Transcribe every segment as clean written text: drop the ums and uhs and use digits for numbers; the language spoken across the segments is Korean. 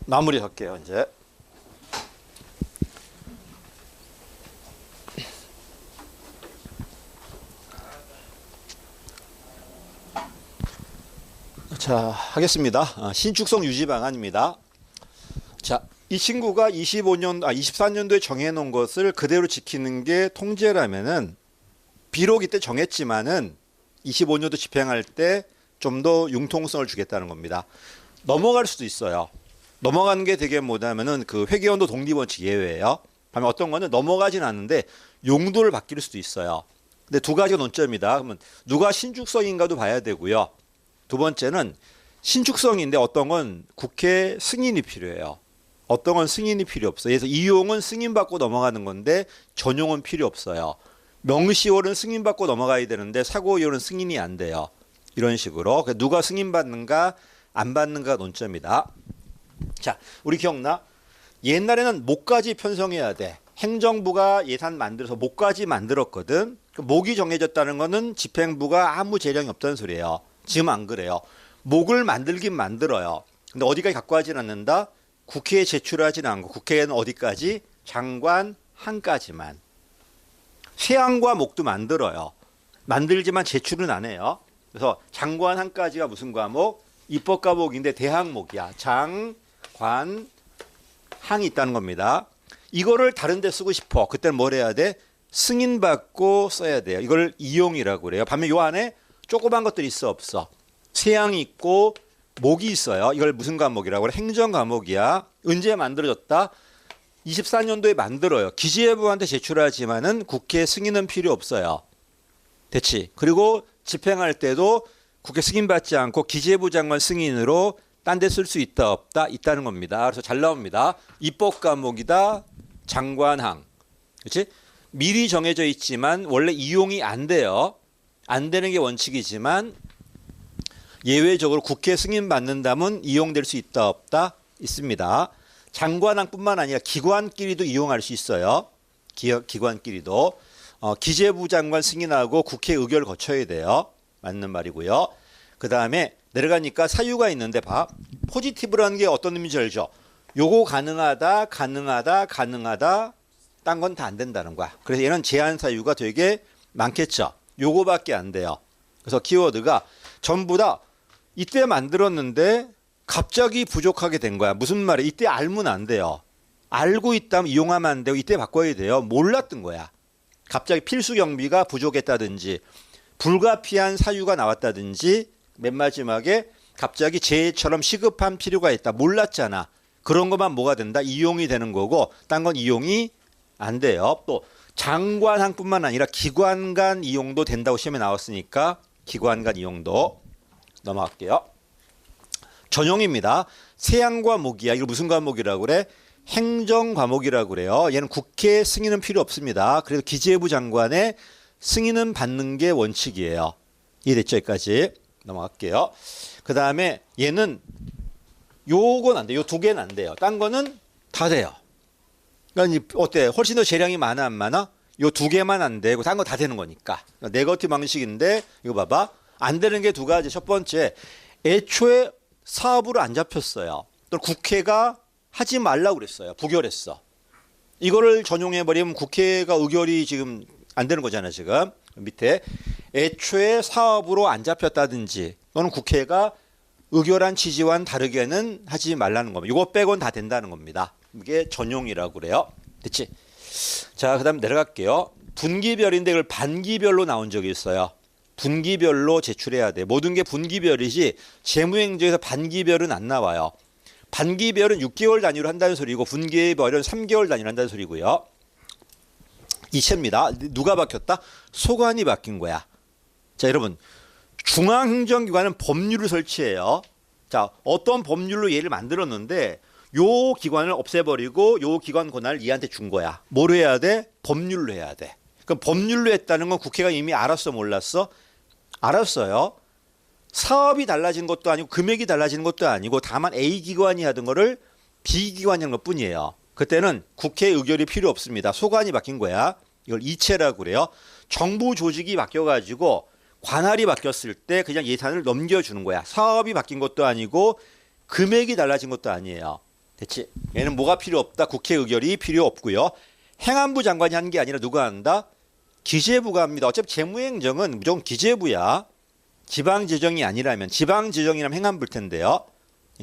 마무리할게요, 이제. 자, 하겠습니다. 신축성 유지 방안입니다. 자, 이 친구가 24년도에 정해놓은 것을 그대로 지키는 게 통제라면은, 비록 이때 정했지만은 25년도 집행할 때 좀 더 융통성을 주겠다는 겁니다. 넘어갈 수도 있어요. 넘어가는 게 되게 뭐냐면은 그 회계원도 독립원칙 예외예요. 다음에 어떤 거는 넘어가진 않는데 용도를 바뀔 수도 있어요. 근데 두 가지가 논점이다. 그러면 누가 신축성인가도 봐야 되고요. 두 번째는 신축성인데 어떤 건 국회 승인이 필요해요. 어떤 건 승인이 필요 없어요. 그래서 이용은 승인받고 넘어가는 건데 전용은 필요 없어요. 명시월은 승인받고 넘어가야 되는데 사고이월은 승인이 안 돼요. 이런 식으로. 누가 승인받는가 안 받는가 논점이다. 자, 우리 기억나? 옛날에는 목까지 편성해야 돼. 행정부가 예산 만들어서 목까지 만들었거든. 목이 정해졌다는 거는 집행부가 아무 재량이 없다는 소리예요. 지금 안 그래요. 목을 만들긴 만들어요. 근데 어디까지 갖고 하진 않는다? 국회에 제출하진 않고 국회에는 어디까지? 장관 한까지만. 세안과 목도 만들어요. 만들지만 제출은 안 해요. 그래서 장관 한까지가 무슨 과목? 입법 과목인데 대항목이야. 장, 관, 항이 있다는 겁니다. 이거를 다른 데 쓰고 싶어. 그때는 뭘 해야 돼? 승인받고 써야 돼요. 이걸 이용이라고 그래요. 반면 요 안에 조그만 것들이 있어 없어? 세항이 있고 목이 있어요. 이걸 무슨 과목이라고 그래? 행정 과목이야. 언제 만들어졌다? 24년도에 만들어요. 기재부한테 제출하지만은 국회 승인은 필요 없어요. 됐지? 그리고 집행할 때도 국회 승인받지 않고 기재부 장관 승인으로 딴 데 쓸 수 있다 없다? 있다는 겁니다. 그래서 잘 나옵니다. 입법 과목이다. 장관항. 그렇지? 미리 정해져 있지만 원래 이용이 안 돼요. 안 되는 게 원칙이지만 예외적으로 국회 승인 받는다면 이용될 수 있다 없다? 있습니다. 장관항뿐만 아니라 기관끼리도 이용할 수 있어요. 기관끼리도. 기재부 장관 승인하고 국회 의결을 거쳐야 돼요. 맞는 말이고요. 그 다음에 내려가니까 사유가 있는데 봐. 포지티브라는 게 어떤 의미인지 알죠? 요거 가능하다, 가능하다, 가능하다. 딴 건 다 안 된다는 거야. 그래서 얘는 제한 사유가 되게 많겠죠. 요거밖에 안 돼요. 그래서 키워드가 전부 다 이때 만들었는데 갑자기 부족하게 된 거야. 무슨 말이야? 이때 알면 안 돼요. 알고 있다면 이용하면 안 되고 이때 바꿔야 돼요. 몰랐던 거야. 갑자기 필수 경비가 부족했다든지 불가피한 사유가 나왔다든지 맨 마지막에 갑자기 재해처럼 시급한 필요가 있다. 몰랐잖아. 그런 것만 뭐가 된다? 이용이 되는 거고 딴 건 이용이 안 돼요. 또 장관항뿐만 아니라 기관 간 이용도 된다고 시험에 나왔으니까 기관 간 이용도 넘어갈게요. 전용입니다. 세양 과목이야. 이거 무슨 과목이라고 그래? 행정 과목이라고 그래요. 얘는 국회 승인은 필요 없습니다. 그래서 기재부 장관의 승인은 받는 게 원칙이에요. 이해됐죠? 여기까지 넘어갈게요. 그 다음에 얘는 요건 안 돼요. 요 두 개는 안 돼요. 딴 거는 다 돼요. 그러니까 어때? 훨씬 더 재량이 많아 안 많아? 요 두 개만 안 되고 딴 거 다 되는 거니까. 네거티브 방식인데 이거 봐봐. 안 되는 게 두 가지. 첫 번째, 애초에 사업으로 안 잡혔어요. 또 국회가 하지 말라고 그랬어요. 부결했어. 이거를 전용해버리면 국회가 의결이 지금 안 되는 거잖아요. 지금 밑에 애초에 사업으로 안 잡혔다든지 또는 국회가 의결한 취지와는 다르게는 하지 말라는 겁니다. 이거 빼곤 다 된다는 겁니다. 이게 전용이라고 그래요. 됐지? 자, 그 다음 내려갈게요. 분기별인데 이걸 반기별로 나온 적이 있어요. 분기별로 제출해야 돼. 모든 게 분기별이지 재무행정에서 반기별은 안 나와요. 반기별은 6개월 단위로 한다는 소리고 분기별은 3개월 단위로 한다는 소리고요. 이체입니다. 누가 바뀌었다? 소관이 바뀐 거야. 자, 여러분. 중앙행정기관은 법률을 설치해요. 자, 어떤 법률로 얘를 만들었는데 요 기관을 없애버리고 요 기관 권한을 얘한테 준 거야. 뭘 해야 돼? 법률로 해야 돼. 그럼 법률로 했다는 건 국회가 이미 알았어 몰랐어? 알았어요. 사업이 달라진 것도 아니고 금액이 달라지는 것도 아니고 다만 A 기관이 하던 거를 B 기관이 한 것뿐이에요. 그때는 국회 의결이 필요 없습니다. 소관이 바뀐 거야. 이걸 이체라고 그래요. 정부 조직이 바뀌어가지고 관할이 바뀌었을 때 그냥 예산을 넘겨주는 거야. 사업이 바뀐 것도 아니고 금액이 달라진 것도 아니에요. 됐지? 얘는 뭐가 필요 없다? 국회 의결이 필요 없고요. 행안부 장관이 한 게 아니라 누가 한다? 기재부가 합니다. 어차피 재무행정은 무조건 기재부야. 지방지정이 아니라면, 지방지정이라면 행안부일 텐데요.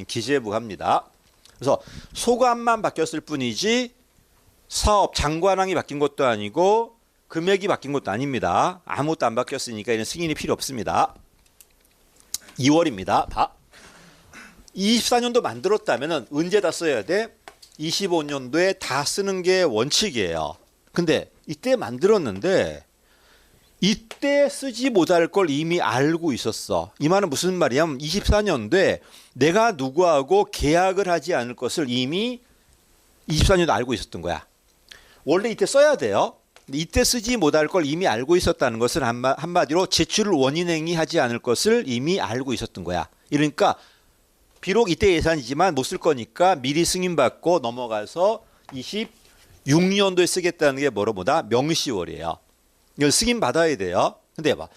기재부가 합니다. 그래서 소관만 바뀌었을 뿐이지 사업 장관왕이 바뀐 것도 아니고 금액이 바뀐 것도 아닙니다. 아무것도 안 바뀌었으니까 이는 승인이 필요 없습니다. 2월입니다. 봐. 24년도 만들었다면 언제 다 써야 돼? 25년도에 다 쓰는 게 원칙이에요. 근데 이때 만들었는데 이때 쓰지 못할 걸 이미 알고 있었어. 이 말은 무슨 말이냐면 24년도에 내가 누구하고 계약을 하지 않을 것을 이미 24년도 알고 있었던 거야. 원래 이때 써야 돼요. 이때 쓰지 못할 걸 이미 알고 있었다는 것은 한마디로 제출을 원인행위하지 않을 것을 이미 알고 있었던 거야. 이러니까 비록 이때 예산이지만 못 쓸 거니까 미리 승인받고 넘어가서 26년도에 쓰겠다는 게 뭐다? 명시월이에요. 이걸 승인받아야 돼요. 근데 봐.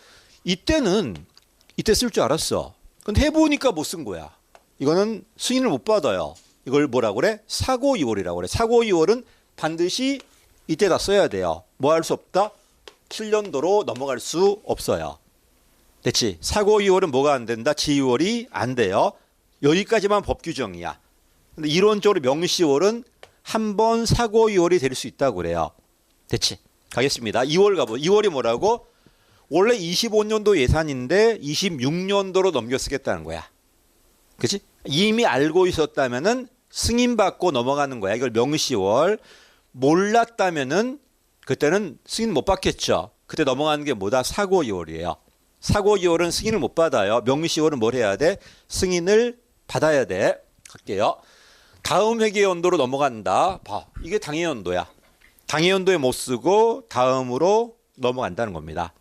이때는 이때 쓸 줄 알았어. 근데 해보니까 못 쓴 거야. 이거는 승인을 못 받아요. 이걸 뭐라고 그래? 사고 이월이라고 그래. 사고2월은 반드시 이때 다 써야 돼요. 뭐 할 수 없다? 7년도로 넘어갈 수 없어요. 됐지? 사고2월은 뭐가 안 된다? 지2월이 안 돼요. 여기까지만 법 규정이야. 근데 이론적으로 명시월은 한 번 사고2월이 될 수 있다고 그래요. 됐지? 가겠습니다. 2월 가보. 2월이 뭐라고? 원래 25년도 예산인데 26년도로 넘겨 쓰겠다는 거야. 그치? 이미 알고 있었다면은 승인받고 넘어가는 거야. 이걸 명시월. 몰랐다면은 그때는 승인 못 받겠죠. 그때 넘어가는 게 뭐다? 사고2월이에요. 사고2월은 승인을 못 받아요. 명시월은 뭘 해야 돼? 승인을 받아야 돼. 갈게요. 다음 회계 연도로 넘어간다. 봐. 이게 당해 연도야. 당해 연도에 못 쓰고 다음으로 넘어간다는 겁니다.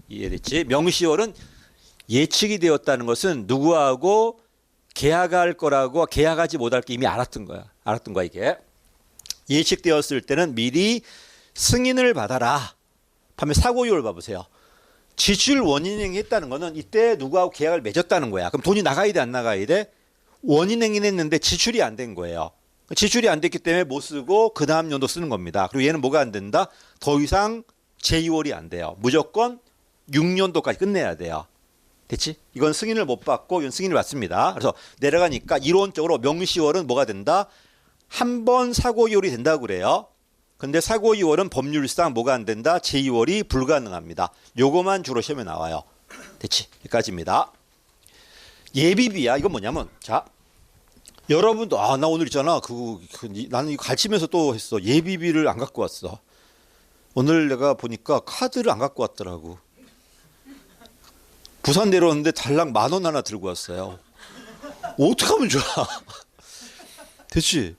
이해됐지? 명시월은 예측이 되었다는 것은 누구하고 계약할 거라고 계약하지 못할 게 이미 알았던 거야. 알았던 거야, 이게. 예측되었을 때는 미리 승인을 받아라. 반면 사고2월 봐보세요. 지출 원인행위 했다는 거는 이때 누구하고 계약을 맺었다는 거야. 그럼 돈이 나가야 돼, 안 나가야 돼? 원인행위는 했는데 지출이 안 된 거예요. 지출이 안 됐기 때문에 못 쓰고 그 다음 연도 쓰는 겁니다. 그리고 얘는 뭐가 안 된다? 더 이상 제2월이 안 돼요. 무조건 6년도까지 끝내야 돼요. 됐지? 이건 승인을 못 받고 이건 승인을 받습니다. 그래서 내려가니까 이론적으로 명시월은 뭐가 된다? 한 번 사고2월이 된다고 그래요. 근데 사고2월은 법률상 뭐가 안 된다? 제2월이 불가능합니다. 요거만 주로 시험에 나와요. 됐지? 여기까지입니다. 예비비야. 이건 뭐냐면 자 여러분도 나 오늘 있잖아. 나는 이거 가르치면서 또 했어. 예비비를 안 갖고 왔어. 오늘 내가 보니까 카드를 안 갖고 왔더라고. 부산 내려왔는데 달랑 10,000원 하나 들고 왔어요. 어떡하면 좋아. 됐지?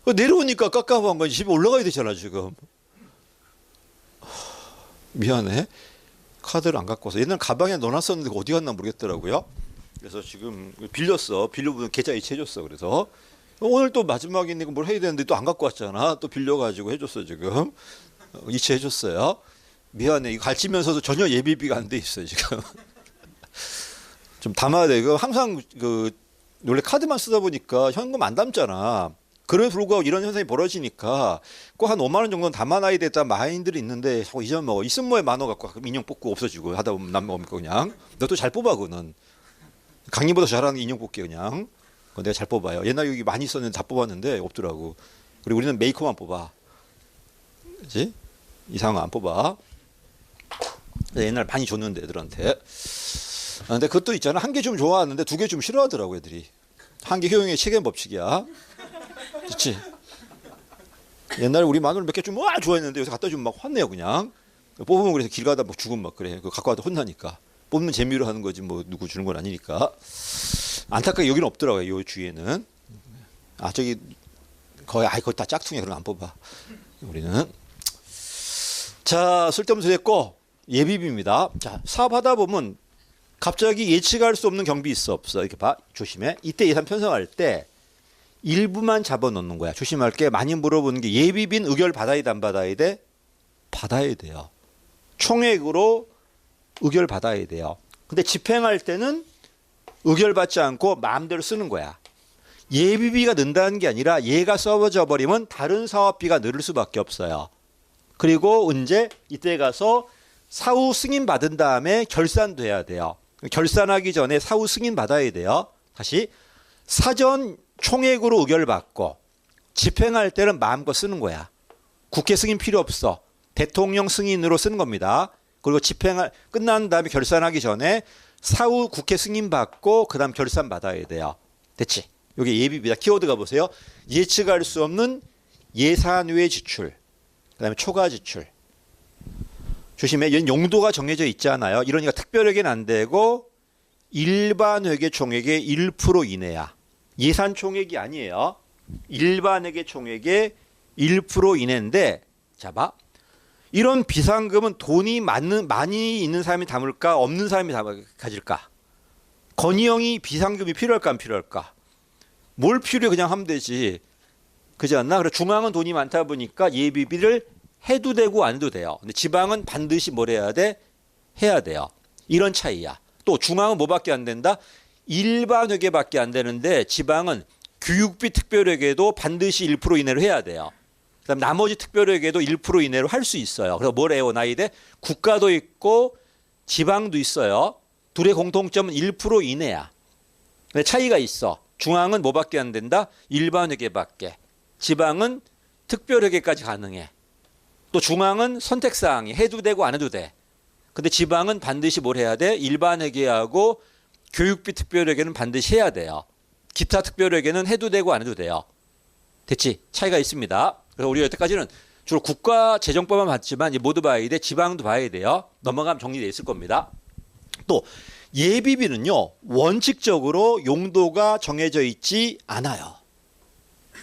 내려오니까 깝깝한 거지. 집에 올라가야 되잖아 지금. 미안해. 카드를 안 갖고 와서. 옛날 가방에 넣어놨었는데 어디 갔나 모르겠더라고요. 그래서 지금 빌렸어. 빌려보면 계좌 이체해줬어. 그래서 오늘 또 마지막이니까 뭘 해야 되는데 또 안 갖고 왔잖아. 또 빌려가지고 해줬어 지금. 이체해줬어요. 미안해. 이거 가르치면서도 전혀 예비비가 안 돼 있어 지금. 좀 담아야 돼. 이거 항상 원래 카드만 쓰다 보니까 현금 안 담잖아. 그럼에도 불구하고 이런 현상이 벌어지니까 꼭 한 5만 원 정도는 담아놔야 되겠다 마인드는 있는데 자꾸 잊어 먹어. 있으면 뭐에 10,000원 갖고 인형 뽑고 없어지고 하다 보면 남 먹으니까 그냥. 너 또 잘 뽑아 그거는. 강의보다 잘하는 게 인형 뽑기 그냥. 그거 내가 잘 뽑아요. 옛날 여기 많이 있었는데 다 뽑았는데 없더라고. 그리고 우리는 메이커만 뽑아. 그렇지? 이상한 거 안 뽑아. 옛날 많이 줬는데 애들한테. 근데 그것도 있잖아. 한 개 좀 좋아하는데 2개 좀 싫어하더라고 애들이. 한 개 효용의 체계 법칙이야. 그렇지? 옛날에 우리 마누라 몇 개 좀 좋아했는데 요새 갖다 주면 막 혼내요 그냥. 뽑으면 그래서 길 가다 막 죽으면 막 그래. 그거 갖고 와도 혼나니까. 뽑는 재미로 하는 거지 뭐 누구 주는 건 아니니까. 안타깝게 여기는 없더라고요. 요 주위에는. 저기 거의 다 짝퉁이야. 그럼 안 뽑아. 우리는. 자, 쓸데없는 소리 했고 예비비입니다. 자, 사업하다 보면 갑자기 예측할 수 없는 경비 있어 없어. 이렇게 봐. 조심해. 이때 예산 편성할 때 일부만 잡아놓는 거야. 조심할 게 많이 물어보는 게 예비비는 의결 받아야 돼 안 받아야 돼? 받아야 돼요. 총액으로 의결 받아야 돼요. 근데 집행할 때는 의결 받지 않고 마음대로 쓰는 거야. 예비비가 는다는 게 아니라 얘가 써져 버리면 다른 사업비가 늘을 수밖에 없어요. 그리고 언제 이때 가서 사후 승인 받은 다음에 결산돼야 돼요. 결산하기 전에 사후 승인 받아야 돼요. 다시 사전 총액으로 의결받고 집행할 때는 마음껏 쓰는 거야. 국회 승인 필요 없어. 대통령 승인으로 쓰는 겁니다. 그리고 집행을 끝난 다음에 결산하기 전에 사후 국회 승인 받고 그다음 결산 받아야 돼요. 됐지? 이게 예비비다. 키워드가 보세요. 예측할 수 없는 예산 외 지출. 그다음에 초과 지출. 조심해. 얘는 용도가 정해져 있잖아요. 이러니까 특별회계는 안 되고 일반 회계 총액의 1% 이내야. 예산 총액이 아니에요. 일반 회계 총액의 1% 이내인데, 자 봐. 이런 비상금은 돈이 많이 있는 사람이 담을까, 없는 사람이 가질까? 건희 형이 비상금이 필요할까, 안 필요할까? 뭘 필요해 그냥 하면 되지. 그렇지 않나? 그래서 중앙은 돈이 많다 보니까 예비비를 해도 되고 안 해도 돼요. 근데 지방은 반드시 뭘 해야 돼? 해야 돼요. 이런 차이야. 또 중앙은 뭐밖에 안 된다? 일반 회계밖에 안 되는데 지방은 교육비 특별회계도 반드시 1% 이내로 해야 돼요. 그다음 나머지 특별회계도 1% 이내로 할 수 있어요. 그래서 뭘 해요? 나이대 국가도 있고 지방도 있어요. 둘의 공통점은 1% 이내야. 근데 차이가 있어. 중앙은 뭐밖에 안 된다? 일반 회계밖에. 지방은 특별회계까지 가능해. 또 중앙은 선택사항이 해도 되고 안 해도 돼. 근데 지방은 반드시 뭘 해야 돼? 일반 회계하고 교육비 특별회계는 반드시 해야 돼요. 기타 특별회계는 해도 되고 안 해도 돼요. 됐지? 차이가 있습니다. 그래서 우리가 여태까지는 주로 국가 재정법만 봤지만 모두 봐야 돼. 지방도 봐야 돼요. 넘어가면 정리되어 있을 겁니다. 또 예비비는요. 원칙적으로 용도가 정해져 있지 않아요.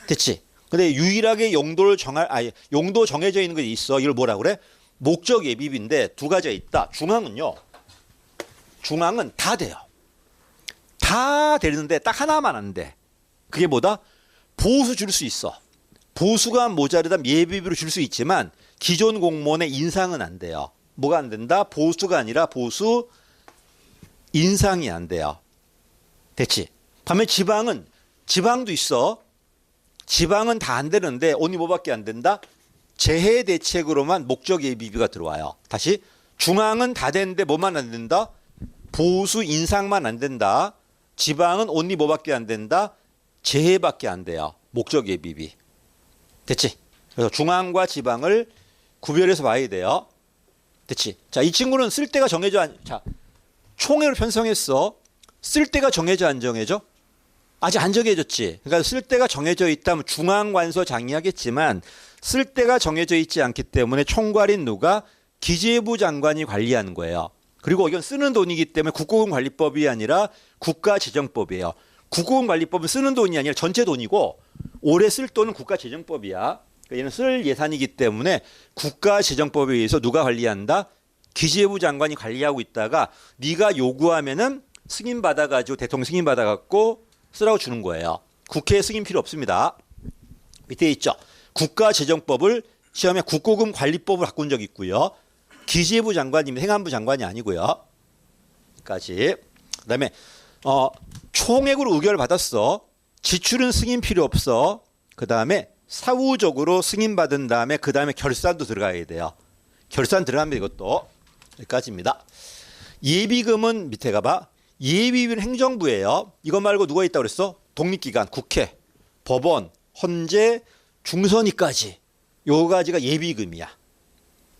됐지? 근데 유일하게 용도 정해져 있는 게 있어. 이걸 뭐라 그래? 목적 예비비인데 두 가지가 있다. 중앙은 다 돼요. 다 되는데 딱 하나만 안 돼. 그게 뭐다? 보수 줄 수 있어. 보수가 모자르다면 예비비로 줄 수 있지만 기존 공무원의 인상은 안 돼요. 뭐가 안 된다? 보수가 아니라 보수 인상이 안 돼요. 됐지? 반면 지방도 있어. 지방은 다 안 되는데 언니 뭐밖에 안 된다? 재해 대책으로만 목적 예비비가 들어와요. 다시 중앙은 다 되는데 뭐만 안 된다? 보수 인상만 안 된다. 지방은 언니 뭐밖에 안 된다? 재해밖에 안 돼요. 목적 예비비. 됐지? 그래서 중앙과 지방을 구별해서 봐야 돼요. 됐지? 자, 이 친구는 쓸 때가 자, 총액을 편성했어. 쓸 때가 정해져 안 정해져? 아직 안 정해졌지. 그러니까 쓸 때가 정해져 있다면 중앙관서 장의하겠지만 쓸 때가 정해져 있지 않기 때문에 총괄인 누가? 기재부 장관이 관리하는 거예요. 그리고 이건 쓰는 돈이기 때문에 국고금관리법이 아니라 국가재정법이에요. 국고금관리법은 쓰는 돈이 아니라 전체 돈이고 올해 쓸 돈은 국가재정법이야. 그러니까 얘는 쓸 예산이기 때문에 국가재정법에 의해서 누가 관리한다? 기재부 장관이 관리하고 있다가 네가 요구하면은 승인 받아가지고 대통령 승인 받아갖고 쓰라고 주는 거예요. 국회 승인 필요 없습니다. 밑에 있죠. 국가재정법을 시험에 국고금관리법을 바꾼 적이 있고요. 기재부 장관이면 행안부 장관이 아니고요. 까지. 그다음에 총액으로 의결을 받았어. 지출은 승인 필요 없어. 그다음에 사후적으로 승인 받은 다음에 그다음에 결산도 들어가야 돼요. 결산 들어가면 이것도 여기까지입니다. 예비금은 밑에 가봐. 예비비는 행정부예요. 이거 말고 누가 있다고 그랬어? 독립기관, 국회, 법원, 헌재, 중선위까지. 요 가지가 예비금이야.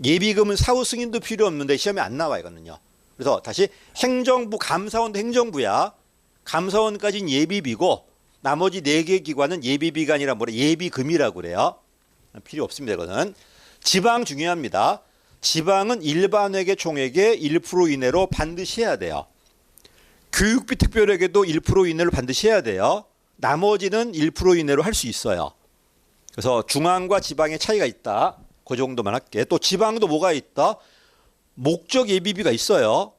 예비금은 사후 승인도 필요 없는데 시험에 안 나와 이거는요. 그래서 다시 행정부, 감사원도 행정부야. 감사원까지는 예비비고 나머지 4개 기관은 예비비가 아니라 예비금이라고 그래요. 필요 없습니다. 이거는. 지방 중요합니다. 지방은 일반 회계 총액의 1% 이내로 반드시 해야 돼요. 교육비 특별회계도 1% 이내로 반드시 해야 돼요. 나머지는 1% 이내로 할 수 있어요. 그래서 중앙과 지방의 차이가 있다. 그 정도만 할게. 또 지방도 뭐가 있다? 목적 예비비가 있어요.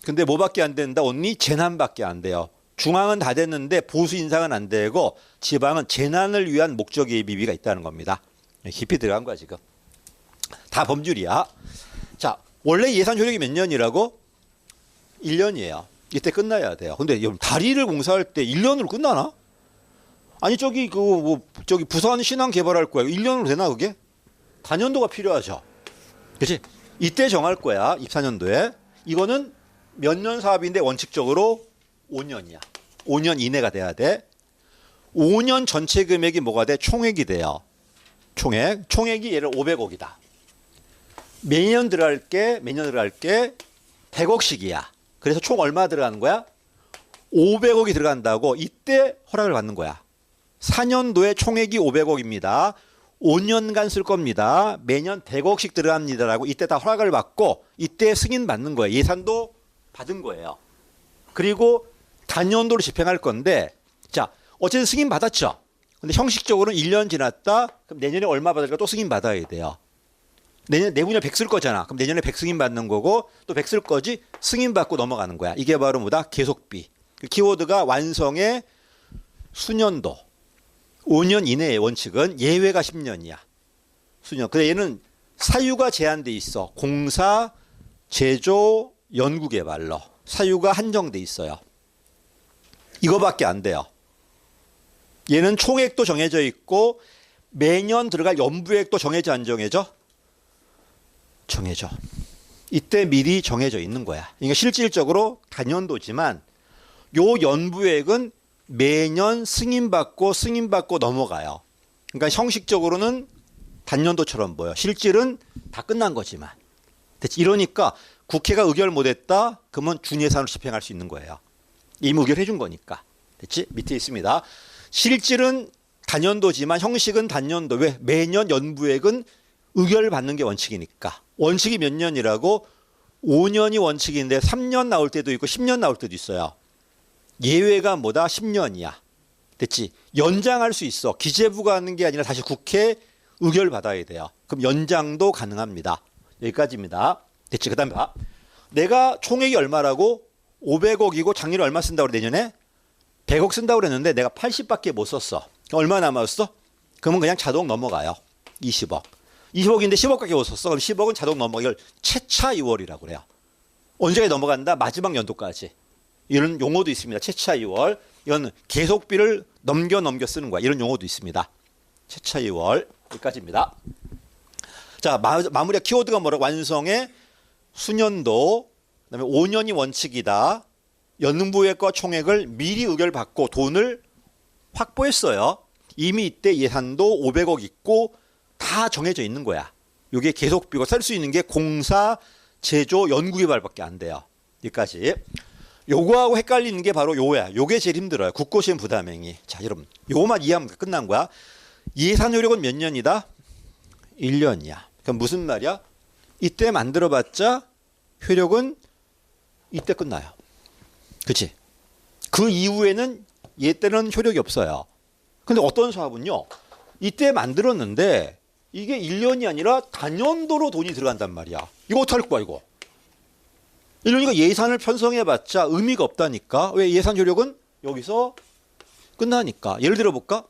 근데 뭐밖에 안 된다? 언니 재난밖에 안 돼요. 중앙은 다 됐는데 보수 인상은 안 되고 지방은 재난을 위한 목적 예비비가 있다는 겁니다. 깊이 들어간 거야 지금. 다 범줄이야. 자, 원래 예산 효력이 몇 년이라고? 1년이에요. 이때 끝나야 돼요. 근데 다리를 공사할 때 1년으로 끝나나? 아니 저기 그 뭐 저기 부산 신항 개발할 거야. 1년으로 되나 그게? 단연도가 필요하죠. 그렇지? 이때 정할 거야. 24년도에. 이거는 몇 년 사업인데 원칙적으로 5년이야. 5년 이내가 돼야 돼. 5년 전체 금액이 뭐가 돼? 총액이 돼요. 총액. 총액이 얘를 500억이다. 매년 들어갈 게 100억씩이야. 그래서 총 얼마 들어가는 거야? 500억이 들어간다고 이때 허락을 받는 거야. 4년도에 총액이 500억입니다. 5년간 쓸 겁니다. 매년 100억씩 들어갑니다라고 이때 다 허락을 받고 이때 승인 받는 거예요. 예산도 받은 거예요. 그리고 단연도로 집행할 건데 자 어쨌든 승인 받았죠. 근데 형식적으로는 1년 지났다. 그럼 내년에 얼마 받을까 또 승인 받아야 돼요. 내년에 100 쓸 거잖아. 그럼 내년에 100 승인 받는 거고 또 100 쓸 거지 승인 받고 넘어가는 거야. 이게 바로 뭐다? 계속비. 그 키워드가 완성의 수년도. 5년 이내의 원칙은 예외가 10년이야. 수년. 근데 얘는 사유가 제한돼 있어. 공사, 제조, 연구개발로. 사유가 한정돼 있어요. 이거밖에 안 돼요. 얘는 총액도 정해져 있고 매년 들어갈 연부액도 정해져 안 정해져? 정해져. 이때 미리 정해져 있는 거야. 그러니까 실질적으로 단연도지만 요 연부액은 매년 승인받고 넘어가요. 그러니까 형식적으로는 단연도처럼 보여. 실질은 다 끝난 거지만. 됐지? 이러니까 국회가 의결 못했다? 그러면 준예산으로 집행할 수 있는 거예요. 이미 의결해 준 거니까. 됐지? 밑에 있습니다. 실질은 단연도지만 형식은 단연도. 왜? 매년 연부액은 의결을 받는 게 원칙이니까. 원칙이 몇 년이라고? 5년이 원칙인데 3년 나올 때도 있고 10년 나올 때도 있어요. 예외가 뭐다? 10년이야. 됐지? 연장할 수 있어. 기재부가 하는 게 아니라 다시 국회 의결 받아야 돼요. 그럼 연장도 가능합니다. 여기까지입니다. 됐지? 그 다음에 봐. 내가 총액이 얼마라고? 500억이고 작년에 얼마 쓴다고 그래, 내년에? 100억 쓴다고 그랬는데 내가 80밖에 못 썼어. 얼마 남았어? 그러면 그냥 자동 넘어가요. 20억. 20억인데 10억밖에 못 썼어. 그럼 10억은 자동 넘어가. 이걸 최차 2월이라고 그래요. 언제까지 넘어간다? 마지막 연도까지. 이런 용어도 있습니다. 최차 2월. 이건 계속비를 넘겨 쓰는 거야. 이런 용어도 있습니다. 최차 2월. 여기까지입니다. 자, 마무리 키워드가 뭐라고? 완성의 수년도. 그다음에 5년이 원칙이다. 연부액과 총액을 미리 의결받고 돈을 확보했어요. 이미 이때 예산도 500억 있고 다 정해져 있는 거야. 이게 계속비고 쓸 수 있는 게 공사, 제조, 연구개발밖에 안 돼요. 여기까지. 요거하고 헷갈리는 게 바로 요거야. 요게 제일 힘들어요. 국고시험 부담행위. 자, 여러분. 요거만 이해하면 끝난 거야. 예산 효력은 몇 년이다? 1년이야. 그럼 무슨 말이야? 이때 만들어봤자 효력은 이때 끝나요. 그치? 그 이후에는 얘 때는 효력이 없어요. 근데 어떤 사업은요, 이때 만들었는데 이게 1년이 아니라 단연도로 돈이 들어간단 말이야. 이거 어떡할 거야, 이거? 이러니까 예산을 편성해봤자 의미가 없다니까. 왜? 예산 효력은 여기서 끝나니까. 예를 들어 볼까?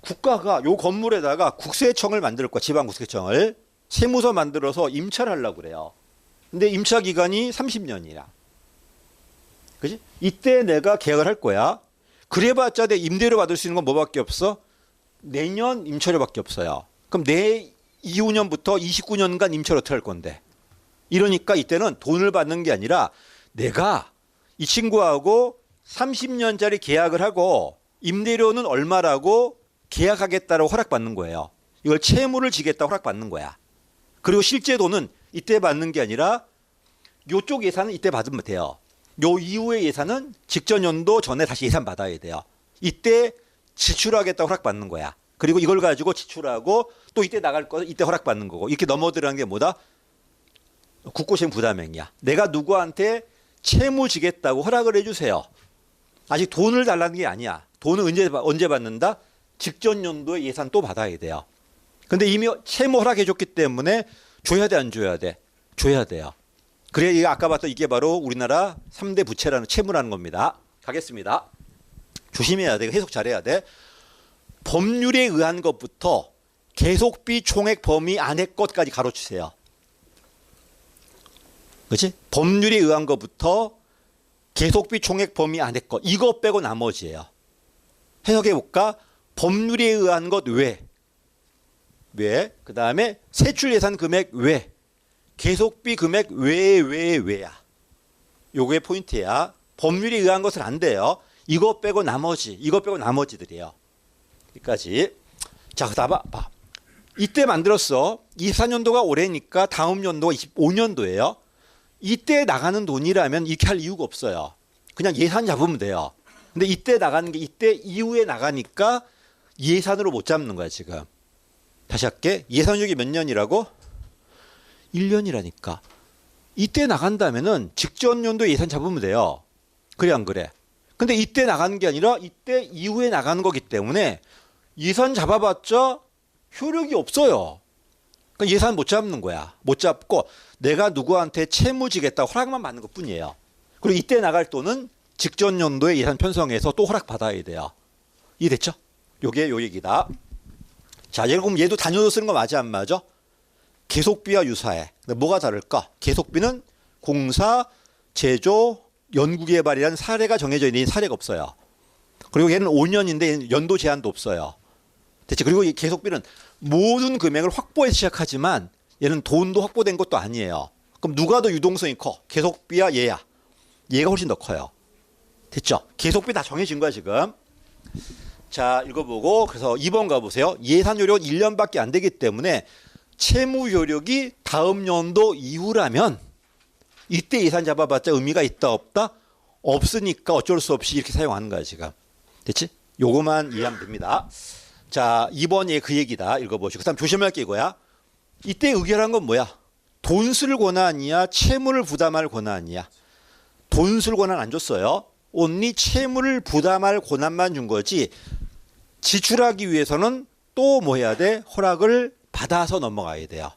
국가가 요 건물에다가 국세청을 만들 거야. 지방국세청을. 세무서 만들어서 임차를 하려고 그래요. 근데 임차 기간이 30년이야. 그지? 이때 내가 계약을 할 거야. 그래봤자 내 임대료 받을 수 있는 건 뭐밖에 없어? 내년 임차료밖에 없어요. 그럼 내 이후년부터 29년간 임차료 어떻게 할 건데? 이러니까 이때는 돈을 받는 게 아니라 내가 이 친구하고 30년짜리 계약을 하고 임대료는 얼마라고 계약하겠다고 허락받는 거예요. 이걸 채무를 지겠다고 허락받는 거야. 그리고 실제 돈은 이때 받는 게 아니라 요쪽 예산은 이때 받으면 돼요. 요 이후의 예산은 직전 연도 전에 다시 예산 받아야 돼요. 이때 지출하겠다고 허락받는 거야. 그리고 이걸 가지고 지출하고 또 이때 나갈 거 이때 허락받는 거고. 이렇게 넘어들어가는 게 뭐다? 국고시행 부담행위야. 내가 누구한테 채무 지겠다고 허락을 해주세요. 아직 돈을 달라는 게 아니야. 돈은 언제 받는다? 직전 연도에 예산 또 받아야 돼요. 근데 이미 채무 허락해줬기 때문에 줘야 돼, 안 줘야 돼? 줘야 돼요. 그래, 아까 봤던 이게 바로 우리나라 3대 부채라는 채무라는 겁니다. 가겠습니다. 조심해야 돼. 해석 잘해야 돼. 법률에 의한 것부터 계속비 총액 범위 안의 것까지 가로치세요. 그렇지? 법률에 의한 것부터 계속비 총액 범위 안의 것. 이거 빼고 나머지예요. 해석해 볼까? 법률에 의한 것 외. 그 다음에 세출 예산 금액 외. 계속비 금액 외야. 요게 포인트야. 법률에 의한 것은 안 돼요. 이거 빼고 나머지들이에요. 여기까지. 자, 그다음 봐. 이때 만들었어. 24년도가 올해니까 다음 연도가 25년도예요. 이때 나가는 돈이라면 이렇게 할 이유가 없어요. 그냥 예산 잡으면 돼요. 근데 이때 나가는 게 이때 이후에 나가니까 예산으로 못 잡는 거야, 지금. 다시 할게. 예산력이 몇 년이라고? 1년이라니까. 이때 나간다면은 직전 연도 예산 잡으면 돼요. 그래 안 그래? 근데 이때 나가는 게 아니라 이때 이후에 나가는 거기 때문에 예산 잡아봤자 효력이 없어요. 그러니까 예산 못 잡는 거야. 못 잡고 내가 누구한테 채무 지겠다 허락만 받는 것뿐이에요. 그리고 이때 나갈 돈은 직전 연도에 예산 편성해서 또 허락 받아야 돼요. 이해됐죠? 요게 요 얘기다. 자, 그럼 얘도 단위로 쓰는 거 맞아 안 맞아? 계속비와 유사해. 근데 뭐가 다를까? 계속비는 공사, 제조, 연구개발이라는 사례가 정해져 있는 사례가 없어요. 그리고 얘는 5년인데 연도 제한도 없어요. 됐지? 그리고 이 계속비는 모든 금액을 확보해서 시작하지만 얘는 돈도 확보된 것도 아니에요. 그럼 누가 더 유동성이 커? 계속비야 얘야. 얘가 훨씬 더 커요. 됐죠? 계속비 다 정해진 거야 지금. 자, 읽어보고 그래서 2번 가보세요. 예산 효력은 1년밖에 안 되기 때문에 채무 효력이 다음 연도 이후라면 이때 예산 잡아봤자 의미가 있다 없다? 없으니까 어쩔 수 없이 이렇게 사용하는 거야 지금. 됐지? 요거만 이해하면 됩니다. 자, 2번이 그 얘기다. 읽어보시고. 그 다음 조심할 게 이거야. 이때 의결한 건 뭐야? 돈 쓸 권한이야? 채무를 부담할 권한이야? 돈 쓸 권한 안 줬어요. 온리 채무를 부담할 권한만 준 거지 지출하기 위해서는 또 뭐 해야 돼? 허락을 받아서 넘어가야 돼요.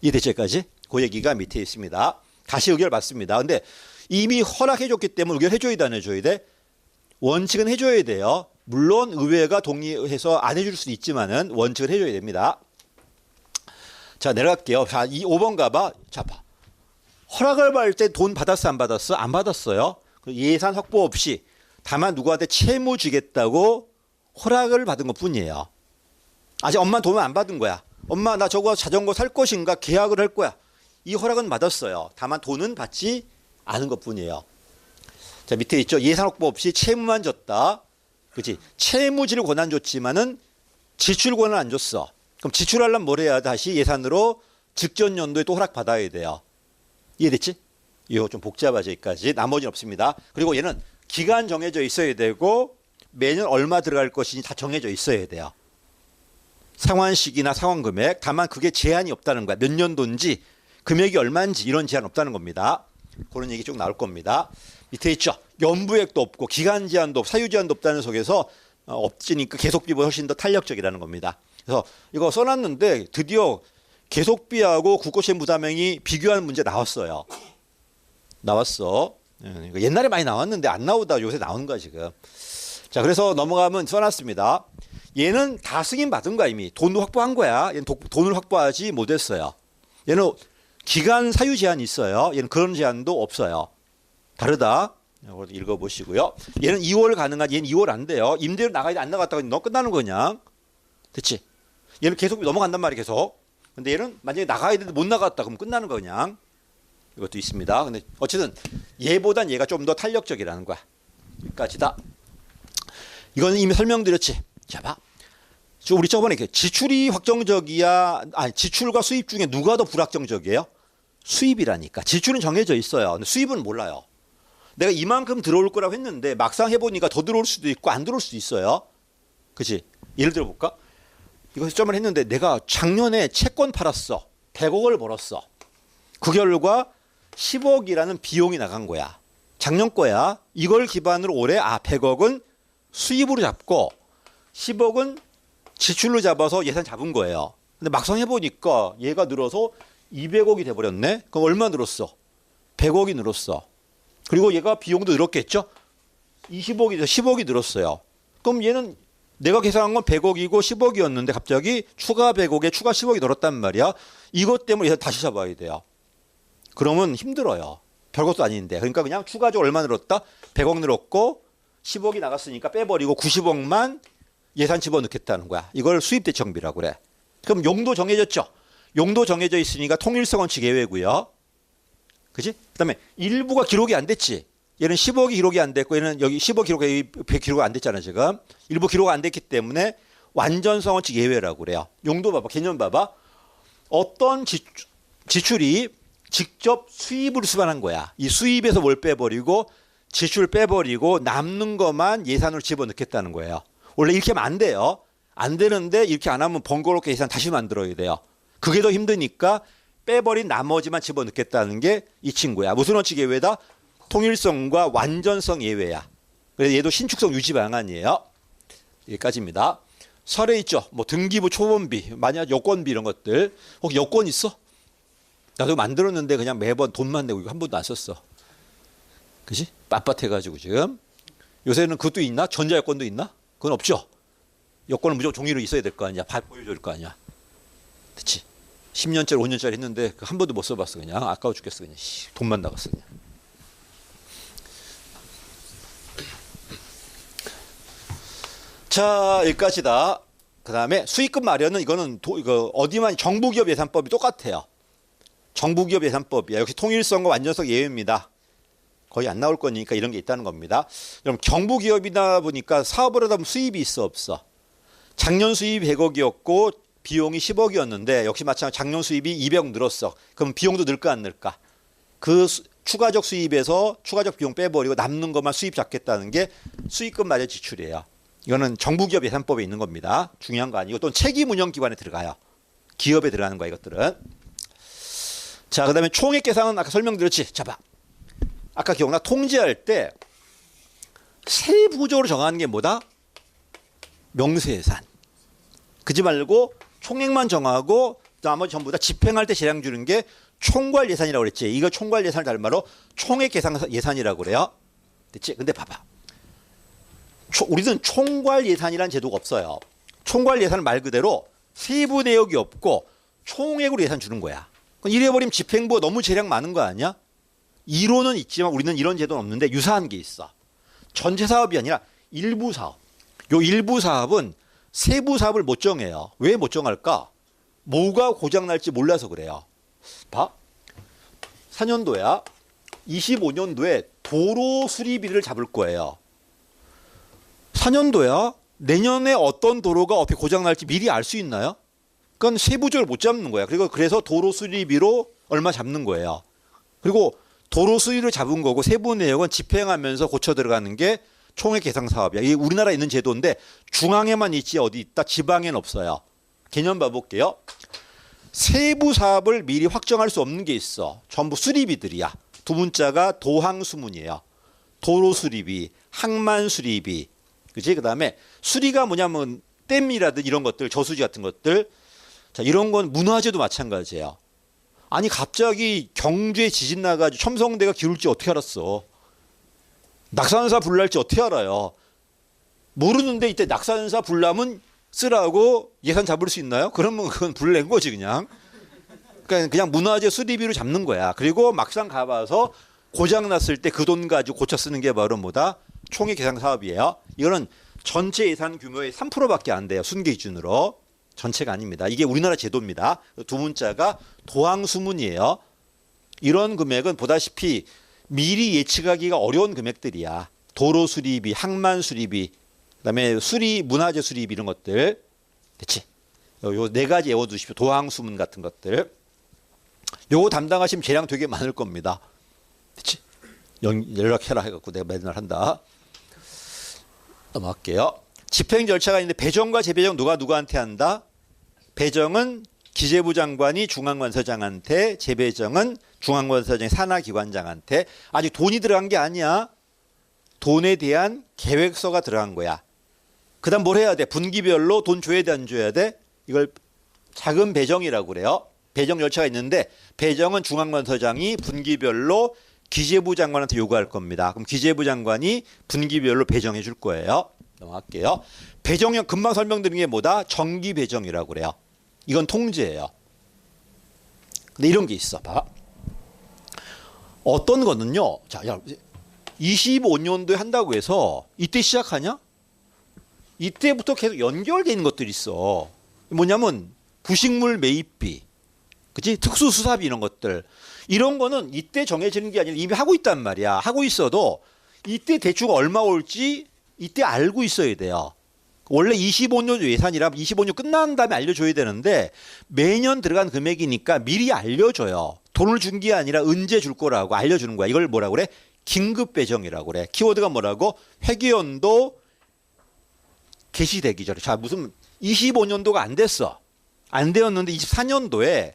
이해됐죠? 여기까지? 그 얘기가 밑에 있습니다. 다시 의결 받습니다. 근데 이미 허락해줬기 때문에 의결 해줘야 돼, 안 해줘야 돼? 원칙은 해줘야 돼요. 물론 의회가 동의해서 안 해줄 수도 있지만은 원칙을 해줘야 됩니다. 자, 내려갈게요. 자, 5번 가봐. 자, 봐. 허락을 받을 때 돈 받았어, 안 받았어? 안 받았어요. 예산 확보 없이 다만 누구한테 채무 주겠다고 허락을 받은 것 뿐이에요. 아직 엄마 돈을 안 받은 거야. 엄마 나 저거 자전거 살 것인가 계약을 할 거야. 이 허락은 받았어요. 다만 돈은 받지 않은 것 뿐이에요. 자, 밑에 있죠. 예산 확보 없이 채무만 줬다. 그렇지? 채무지를 권한 줬지만은 지출 권한 안 줬어. 그럼 지출하려면 뭘 해야 돼? 다시 예산으로 직전 연도에 또 허락 받아야 돼요. 이해됐지? 이거 좀 복잡하죠, 여기까지. 나머지는 없습니다. 그리고 얘는 기간 정해져 있어야 되고 매년 얼마 들어갈 것인지 다 정해져 있어야 돼요. 상환 시기나 상환 금액. 다만 그게 제한이 없다는 거야. 몇 년도인지 금액이 얼마인지 이런 제한 없다는 겁니다. 그런 얘기 쭉 나올 겁니다. 밑에 있죠. 연부액도 없고 기간 제한도 없고 사유 제한도 없다는 속에서 없으니까 계속비보다 훨씬 더 탄력적이라는 겁니다. 그래서 이거 써놨는데 드디어 계속비하고 국고채무 부담액이 비교하는 문제 나왔어요. 나왔어. 옛날에 많이 나왔는데 안 나오다 요새 나오는 거야 지금. 자, 그래서 넘어가면 써놨습니다. 얘는 다 승인 받은 거야 이미. 돈도 확보한 거야. 얘는 돈을 확보하지 못했어요. 얘는 기간 사유 제한이 있어요. 얘는 그런 제한도 없어요. 다르다. 읽어보시고요. 얘는 2월 가능한, 얘는 2월 안 돼요. 임대료 나가야 돼, 안 나갔다가 너 끝나는 거냐? 됐지? 얘는 계속 넘어간단 말이야, 계속. 근데 얘는 만약에 나가야 되는데 못 나갔다, 그럼 끝나는 거 그냥. 이것도 있습니다. 근데 어쨌든 얘보단 얘가 좀 더 탄력적이라는 거야. 여기까지다. 이거는 이미 설명드렸지. 자, 봐. 우리 저번에 지출이 확정적이야, 아니, 지출과 수입 중에 누가 더 불확정적이에요? 수입이라니까. 지출은 정해져 있어요. 근데 수입은 몰라요. 내가 이만큼 들어올 거라고 했는데 막상 해보니까 더 들어올 수도 있고 안 들어올 수도 있어요. 그치? 예를 들어 볼까? 이거 시점을 했는데 내가 작년에 채권 팔았어. 100억을 벌었어. 그 결과 10억이라는 비용이 나간 거야. 작년 거야. 이걸 기반으로 올해 100억은 수입으로 잡고 10억은 지출로 잡아서 예산 잡은 거예요. 근데 막상 해보니까 얘가 늘어서 200억이 돼버렸네. 그럼 얼마 늘었어? 100억이 늘었어. 그리고 얘가 비용도 늘었겠죠? 20억이, 10억이 늘었어요. 그럼 얘는 내가 계산한 건 100억이고 10억이었는데 갑자기 추가 100억에 추가 10억이 늘었단 말이야. 이것 때문에 예산 다시 잡아야 돼요. 그러면 힘들어요. 별것도 아닌데. 그러니까 그냥 추가적으로 얼마 늘었다? 100억 늘었고 10억이 나갔으니까 빼버리고 90억만 예산 집어넣겠다는 거야. 이걸 수입대책비라고 그래. 그럼 용도 정해졌죠. 용도 정해져 있으니까 통일성 원칙 예외고요. 그지? 그다음에 일부가 기록이 안 됐지. 얘는 10억이 기록이 안 됐고 얘는 여기 10억 기록이 100 기록 안 됐잖아 지금. 일부 기록 안 됐기 때문에 완전성 원칙 예외라고 그래요. 용도 봐봐. 개념 봐봐. 어떤 지출이 직접 수입으로 수반한 거야. 이 수입에서 뭘 빼버리고 지출 빼버리고 남는 것만 예산으로 집어넣겠다는 거예요. 원래 이렇게 하면 안 돼요. 안 되는데 이렇게 안 하면 번거롭게 예산 다시 만들어야 돼요. 그게 더 힘드니까 빼버린 나머지만 집어넣겠다는 게 이 친구야. 무슨 원칙 예외다? 통일성과 완전성 예외야. 그래서 얘도 신축성 유지 방안이에요. 여기까지입니다. 설에 있죠. 뭐 등기부 초본비, 만약 여권비 이런 것들. 혹시 여권 있어? 나도 만들었는데 그냥 매번 돈만 내고 이거 한 번도 안 썼어. 그지? 빳빳해가지고 지금. 요새는 그것도 있나? 전자여권도 있나? 그건 없죠. 여권은 무조건 종이로 있어야 될 거 아니야. 보여줘야 될 거 아니야. 그치? 10년짜리 5년짜리 했는데 한 번도 못 써봤어. 그냥 아까워 죽겠어. 그냥 돈만 나갔어. 그냥. 자, 여기까지다. 그 다음에 수익금 마련은 이거는 이거 어디만 정부기업 예산법이 똑같아요. 정부기업 예산법이야. 역시 통일성과 완전성 예외입니다. 거의 안 나올 거니까 이런 게 있다는 겁니다. 그럼 정부기업이다 보니까 사업을 하다 보면 수입이 있어 없어? 작년 수입이 100억이었고 비용이 10억이었는데 역시 마찬가지로 작년 수입이 200억 늘었어. 그럼 비용도 늘까 안 늘까? 그 추가적 수입에서 추가적 비용 빼버리고 남는 것만 수입 잡겠다는 게 수익금 마련 지출이에요. 이거는 정부기업 예산법에 있는 겁니다. 중요한 거 아니고 또 책임운영기관에 들어가요. 기업에 들어가는 거야 이것들은. 자, 그 다음에 총액 계산은 아까 설명드렸지. 자, 봐. 아까 기억나? 통제할 때 세부적으로 정하는 게 뭐다? 명세예산. 그지 말고 총액만 정하고 나머지 전부 다 집행할 때 재량 주는 게 총괄 예산이라고 그랬지. 이거 총괄 예산을 다른 말로 총액 계산 예산이라고 그래요. 됐지? 근데 봐봐. 우리는 총괄 예산이라는 제도가 없어요. 총괄 예산은 말 그대로 세부 내역이 없고 총액으로 예산 주는 거야. 이래버리면 집행부가 너무 재량 많은 거 아니야? 이론은 있지만 우리는 이런 제도는 없는데 유사한 게 있어. 전체 사업이 아니라 일부 사업. 요 일부 사업은 세부 사업을 못 정해요. 왜 못 정할까? 뭐가 고장날지 몰라서 그래요. 봐. 4년도야. 25년도에 도로 수리비를 잡을 거예요. 4년도야. 내년에 어떤 도로가 어떻게 고장날지 미리 알 수 있나요? 그건 세부적으로 못 잡는 거야. 그리고 그래서 도로 수리비로 얼마 잡는 거예요. 그리고 도로 수리를 잡은 거고 세부 내역은 집행하면서 고쳐 들어가는 게 총액 계산 사업이야. 이게 우리나라에 있는 제도인데 중앙에만 있지 어디 있다 지방에는 없어요. 개념 봐볼게요. 세부 사업을 미리 확정할 수 없는 게 있어. 전부 수리비들이야. 두 문자가 도항수문이에요. 도로 수리비, 항만 수리비. 그치? 그 다음에 수리가 뭐냐면 댐이라든 이런 것들, 저수지 같은 것들. 자, 이런 건 문화재도 마찬가지예요. 아니 갑자기 경주에 지진 나가지고 첨성대가 기울지 어떻게 알았어? 낙산사 불날지 어떻게 알아요? 모르는데 이때 낙산사 불나면 쓰라고 예산 잡을 수 있나요? 그러면 그건 불낸 거지 그냥. 그러니까 그냥 문화재 수리비로 잡는 거야. 그리고 막상 가봐서 고장 났을 때 그 돈 가지고 고쳐 쓰는 게 바로 뭐다? 총액 계산 사업이에요. 이거는 전체 예산 규모의 3%밖에 안 돼요. 순계 기준으로. 전체가 아닙니다. 이게 우리나라 제도입니다. 두 문자가 도항수문이에요. 이런 금액은 보다시피 미리 예측하기가 어려운 금액들이야. 도로 수리비, 항만 수리비, 그다음에 수리, 문화재 수리비 이런 것들. 그치? 요 네 가지 외워두십시오. 도항수문 같은 것들. 요거 담당하시면 재량 되게 많을 겁니다. 그치? 연락해라 해갖고 내가 맨날 한다. 넘어갈게요. 집행 절차가 있는데 배정과 재배정 누가 누구한테 한다? 배정은 기재부 장관이 중앙관서장한테, 재배정은 중앙관서장이 산하기관장한테. 아직 돈이 들어간 게 아니야. 돈에 대한 계획서가 들어간 거야. 그 다음 뭘 해야 돼? 분기별로 돈 줘야 돼, 안 줘야 돼? 이걸 자금 배정이라고 그래요. 배정 절차가 있는데 배정은 중앙관서장이 분기별로 기재부 장관한테 요구할 겁니다. 그럼 기재부 장관이 분기별로 배정해 줄 거예요. 넘어갈게요. 배정형 금방 설명드린 게 뭐다? 정기 배정이라고 그래요. 이건 통제예요. 근데 이런 게 있어. 봐. 어떤 거는요. 자, 야, 25년도에 한다고 해서 이때 시작하냐? 이때부터 계속 연결되어 있는 것들이 있어. 뭐냐면 부식물 매입비, 그치? 특수수사비 이런 것들. 이런 거는 이때 정해지는 게 아니라 이미 하고 있단 말이야. 하고 있어도 이때 대충 얼마 올지 이때 알고 있어야 돼요. 원래 25년 예산이라 25년 끝난 다음에 알려줘야 되는데 매년 들어간 금액이니까 미리 알려줘요. 돈을 준 게 아니라 언제 줄 거라고 알려주는 거야. 이걸 뭐라고 그래? 긴급 배정이라고 그래. 키워드가 뭐라고? 회계연도 개시되기 전에. 자, 무슨 25년도가 안 됐어. 안 되었는데 24년도에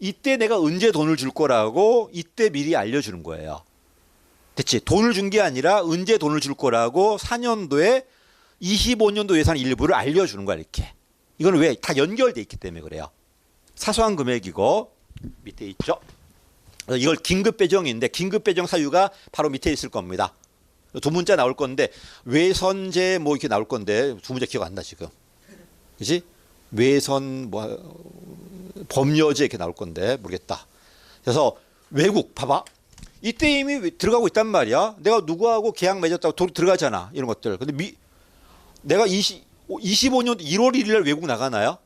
이때 내가 언제 돈을 줄 거라고 이때 미리 알려주는 거예요. 됐지? 돈을 준 게 아니라 언제 돈을 줄 거라고 4년도에 25년도 예산 일부를 알려주는 거야, 이렇게. 이거는 왜? 다 연결돼 있기 때문에 그래요. 사소한 금액이고 밑에 있죠. 이걸 긴급 배정인데 긴급 배정 사유가 바로 밑에 있을 겁니다. 두 문자 나올 건데 외선제 뭐 이렇게 나올 건데 두 문자 기억 안 나 지금. 그렇지? 외선 뭐 법여제 이렇게 나올 건데 모르겠다. 그래서 외국 봐봐. 이때 이미 들어가고 있단 말이야. 내가 누구하고 계약 맺었다고 들어가잖아. 이런 것들. 근데 내가 25년 1월 1일 날 외국 나가나요?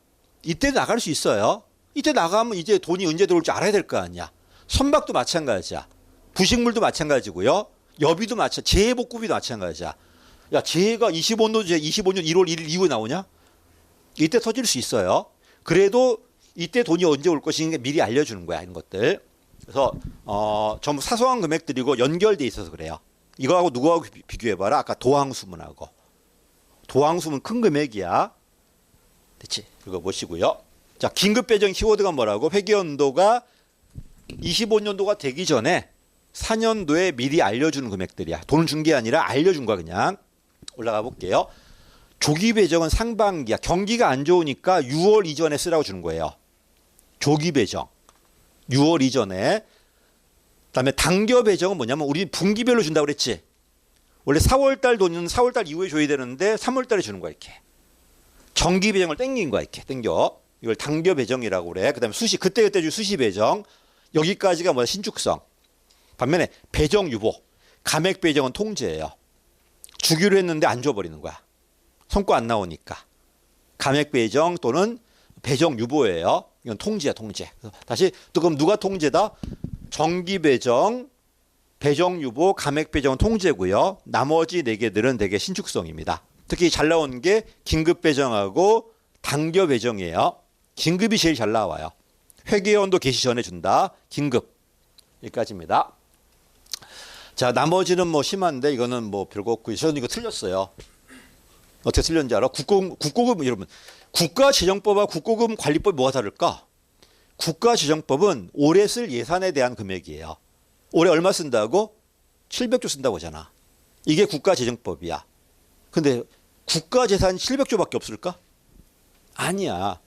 이때 나갈 수 있어요. 이때 나가면 이제 돈이 언제 들어올지 알아야 될 거 아니야. 선박도 마찬가지야. 부식물도 마찬가지고요. 여비도 재해복구비도 마찬가지야. 야, 재해가 25년 1월 1일 이후에 나오냐? 이때 터질 수 있어요. 그래도 이때 돈이 언제 올 것인가 미리 알려주는 거야, 이런 것들. 그래서 전부 사소한 금액들이고 연결돼 있어서 그래요. 이거하고 누구하고 비교해봐라. 아까 도항수문하고. 도항수문 큰 금액이야. 됐지? 읽어보시고요. 자, 긴급 배정 키워드가 뭐라고? 회계연도가 25년도가 되기 전에 4년도에 미리 알려주는 금액들이야. 돈을 준 게 아니라 알려준 거야, 그냥. 올라가 볼게요. 조기 배정은 상반기야. 경기가 안 좋으니까 6월 이전에 쓰라고 주는 거예요. 조기 배정. 6월 이전에. 그다음에 당겨 배정은 뭐냐면 우리 분기별로 준다고 그랬지. 원래 4월달 돈은 4월달 이후에 줘야 되는데 3월달에 주는 거야, 이렇게. 정기 배정을 땡긴 거야, 이렇게. 땡겨. 이걸 당겨 배정이라고 그래. 그다음에 수시, 그때그때 주 수시 배정. 여기까지가 뭐야? 신축성. 반면에 배정 유보. 감액 배정은 통제예요. 주기로 했는데 안 줘버리는 거야. 성과 안 나오니까. 감액 배정 또는 배정 유보예요. 이건 통제야, 통제. 다시 또 그럼 누가 통제다? 정기 배정, 배정 유보, 감액 배정은 통제고요. 나머지 4개들은 대개 신축성입니다. 특히 잘 나온 게 긴급 배정하고 당겨 배정이에요. 긴급이 제일 잘 나와요. 회계연도 개시 전에 준다. 긴급. 여기까지입니다. 자, 나머지는 뭐 심한데 이거는 뭐 별거 없고 저는 이거 틀렸어요. 어떻게 틀렸는지 알아? 국고금 여러분. 국가재정법과 국고금 관리법이 뭐가 다를까? 국가재정법은 올해 쓸 예산에 대한 금액이에요. 올해 얼마 쓴다고? 700조 쓴다고 하잖아. 이게 국가재정법이야. 근데 국가재산 700조밖에 없을까? 아니야.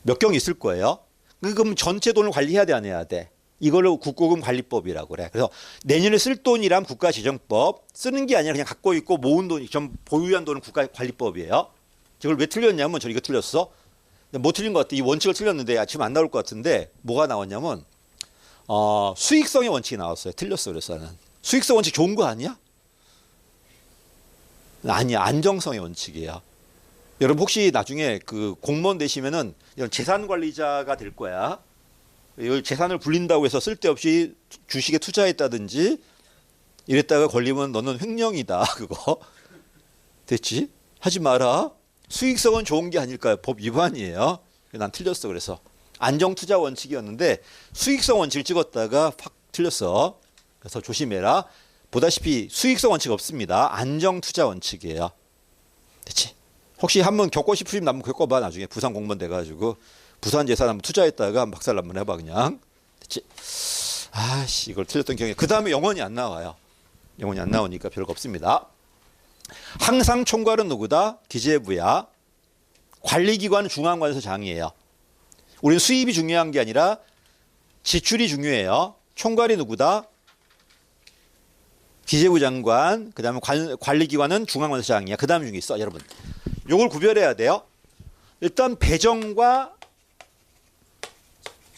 몇 경 있을 거예요. 그럼 전체 돈을 관리해야 돼, 안 해야 돼? 이걸로 국고금 관리법이라고 그래. 그래서 내년에 쓸 돈이란 국가재정법, 쓰는 게 아니라 그냥 갖고 있고 모은 돈, 좀 보유한 돈은 국가관리법이에요. 이걸 왜 틀렸냐면 저 이거 틀렸어. 뭐 틀린 것 같아. 이 원칙을 틀렸는데 지금 안 나올 것 같은데 뭐가 나왔냐면 수익성의 원칙이 나왔어요. 틀렸어. 그래서 나는 수익성 원칙 좋은 거 아니야? 아니야. 안정성의 원칙이야. 여러분 혹시 나중에 그 공무원 되시면은 이런 재산 관리자가 될 거야. 이걸 재산을 불린다고 해서 쓸데없이 주식에 투자했다든지 이랬다가 걸리면 너는 횡령이다. 그거. 됐지? 하지 마라. 수익성은 좋은 게 아닐까요? 법 위반이에요. 난 틀렸어. 그래서 안정투자 원칙이었는데 수익성 원칙을 찍었다가 팍 틀렸어. 그래서 조심해라. 보다시피 수익성 원칙 없습니다. 안정투자 원칙이에요. 됐지? 혹시 한번 겪고 싶으시면 한번 겪어봐. 나중에 부산 공무원 돼가지고 부산 재산 한번 투자했다가 박살 한번 해봐 그냥. 됐지? 아씨 이걸 틀렸던 경우에 그 다음에 영원히 안 나와요. 영원히 안 나오니까 별거 없습니다. 항상 총괄은 누구다? 기재부야. 관리기관은 중앙관서장이에요. 우리는 수입이 중요한 게 아니라 지출이 중요해요. 총괄이 누구다? 기재부 장관. 그 다음에 관리기관은 중앙관서장이야. 그 다음 중에 있어. 여러분 요걸 구별해야 돼요. 일단 배정과